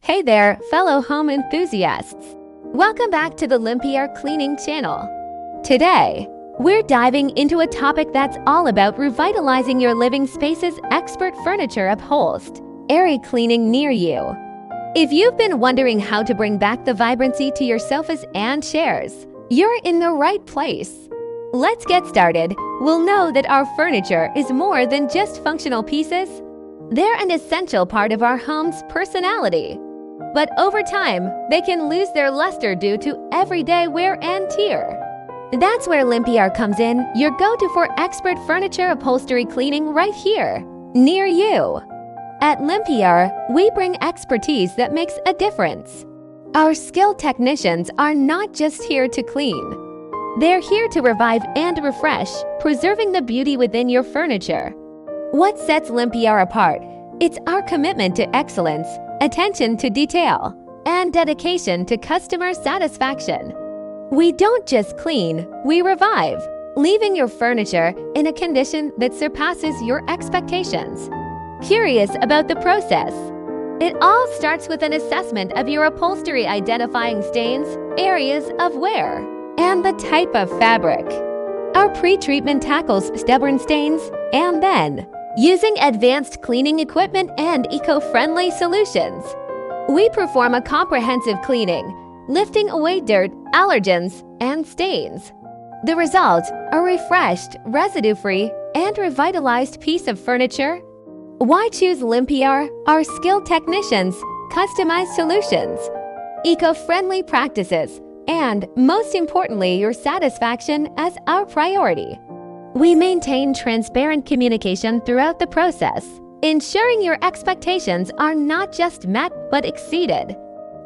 Hey there, fellow home enthusiasts! Welcome back to the Limpiar Cleaning channel. Today, we're diving into a topic that's all about revitalizing your living space's expert furniture upholstery cleaning near you. If you've been wondering how to bring back the vibrancy to your sofas and chairs, you're in the right place. Let's get started. We'll know that our furniture is more than just functional pieces. They're an essential part of our home's personality. But over time, they can lose their luster due to everyday wear and tear. That's where Limpiar comes in, your go-to for expert furniture upholstery cleaning right here, near you. At Limpiar, we bring expertise that makes a difference. Our skilled technicians are not just here to clean. They're here to revive and refresh, preserving the beauty within your furniture. What sets Limpiar apart? It's our commitment to excellence, attention to detail, and dedication to customer satisfaction. We don't just clean, we revive, leaving your furniture in a condition that surpasses your expectations. Curious about the process? It all starts with an assessment of your upholstery, identifying stains, areas of wear, and the type of fabric. Our pre-treatment tackles stubborn stains, and then, using advanced cleaning equipment and eco-friendly solutions, we perform a comprehensive cleaning, lifting away dirt, allergens, and stains. The result, a refreshed, residue-free, and revitalized piece of furniture. Why choose Limpiar? Our skilled technicians, customized solutions, eco-friendly practices, and most importantly, your satisfaction as our priority. We maintain transparent communication throughout the process, ensuring your expectations are not just met but exceeded.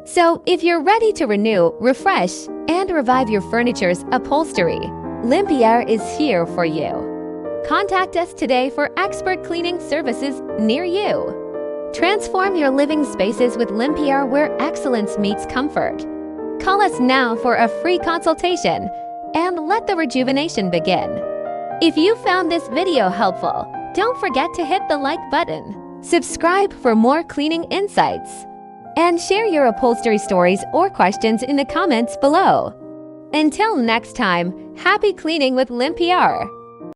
So, if you're ready to renew, refresh, and revive your furniture's upholstery, Limpiar is here for you. Contact us today for expert cleaning services near you. Transform your living spaces with Limpiar, where excellence meets comfort. Call us now for a free consultation and let the rejuvenation begin. If you found this video helpful, don't forget to hit the like button, subscribe for more cleaning insights, and share your upholstery stories or questions in the comments below. Until next time, happy cleaning with Limpiar!